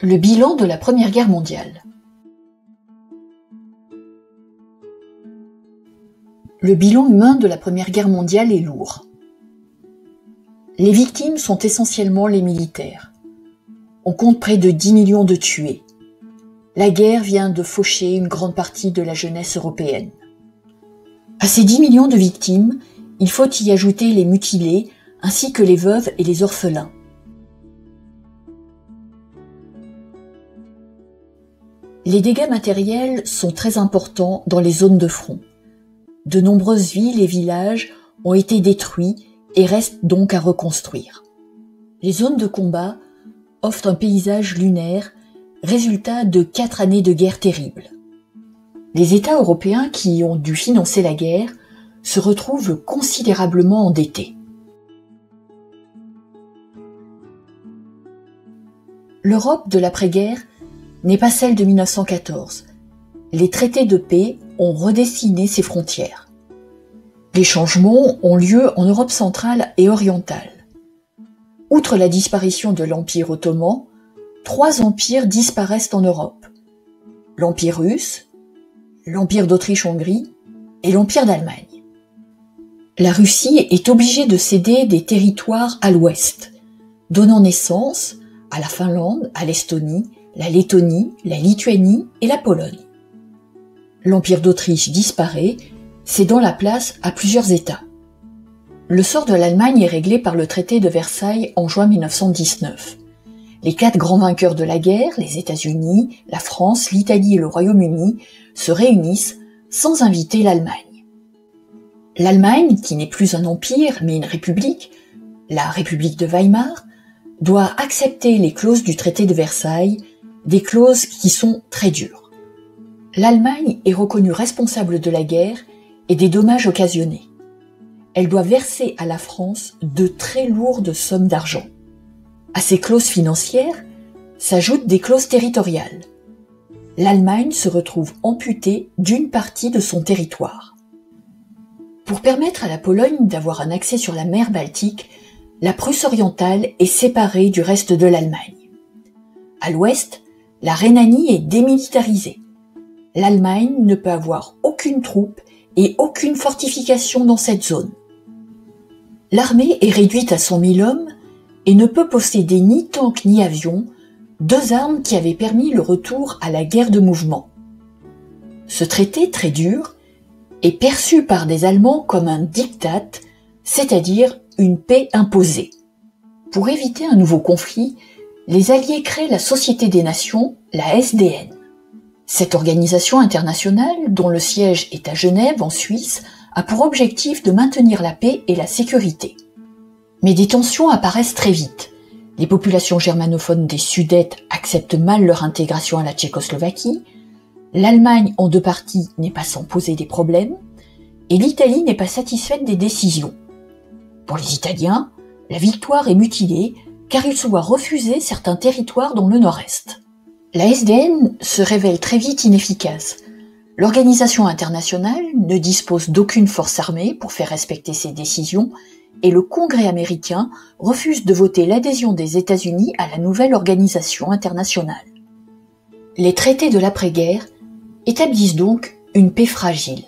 Le bilan de la Première Guerre mondiale. Le bilan humain de la Première Guerre mondiale est lourd. Les victimes sont essentiellement les militaires. On compte près de 10 millions de tués. La guerre vient de faucher une grande partie de la jeunesse européenne. À ces 10 millions de victimes, il faut y ajouter les mutilés ainsi que les veuves et les orphelins. Les dégâts matériels sont très importants dans les zones de front. De nombreuses villes et villages ont été détruits et restent donc à reconstruire. Les zones de combat offrent un paysage lunaire, résultat de 4 années de guerre terrible. Les États européens qui ont dû financer la guerre se retrouvent considérablement endettés. L'Europe de l'après-guerre n'est pas celle de 1914. Les traités de paix ont redessiné ses frontières. Les changements ont lieu en Europe centrale et orientale. Outre la disparition de l'Empire ottoman, 3 empires disparaissent en Europe. L'Empire russe, l'Empire d'Autriche-Hongrie et l'Empire d'Allemagne. La Russie est obligée de céder des territoires à l'ouest, donnant naissance à la Finlande, à l'Estonie, la Lettonie, la Lituanie et la Pologne. L'Empire d'Autriche disparaît, cédant la place à plusieurs États. Le sort de l'Allemagne est réglé par le traité de Versailles en juin 1919. Les 4 grands vainqueurs de la guerre, les États-Unis, la France, l'Italie et le Royaume-Uni, se réunissent sans inviter l'Allemagne. L'Allemagne, qui n'est plus un empire mais une république, la République de Weimar, doit accepter les clauses du traité de Versailles, des clauses qui sont très dures. L'Allemagne est reconnue responsable de la guerre et des dommages occasionnés. Elle doit verser à la France de très lourdes sommes d'argent. À ces clauses financières s'ajoutent des clauses territoriales. L'Allemagne se retrouve amputée d'une partie de son territoire. Pour permettre à la Pologne d'avoir un accès sur la mer Baltique, la Prusse orientale est séparée du reste de l'Allemagne. À l'ouest, la Rhénanie est démilitarisée. L'Allemagne ne peut avoir aucune troupe et aucune fortification dans cette zone. L'armée est réduite à 100 000 hommes et ne peut posséder ni tanks ni avions, 2 armes qui avaient permis le retour à la guerre de mouvement. Ce traité très dur est perçu par des Allemands comme un diktat, c'est-à-dire une paix imposée. Pour éviter un nouveau conflit, les Alliés créent la Société des Nations, la SDN. Cette organisation internationale, dont le siège est à Genève, en Suisse, a pour objectif de maintenir la paix et la sécurité. Mais des tensions apparaissent très vite. Les populations germanophones des Sudètes acceptent mal leur intégration à la Tchécoslovaquie, l'Allemagne en 2 parties n'est pas sans poser des problèmes, et l'Italie n'est pas satisfaite des décisions. Pour les Italiens, la victoire est mutilée car ils se voient refuser certains territoires dans le nord-est. La SDN se révèle très vite inefficace. L'organisation internationale ne dispose d'aucune force armée pour faire respecter ses décisions et le Congrès américain refuse de voter l'adhésion des États-Unis à la nouvelle organisation internationale. Les traités de l'après-guerre établissent donc une paix fragile.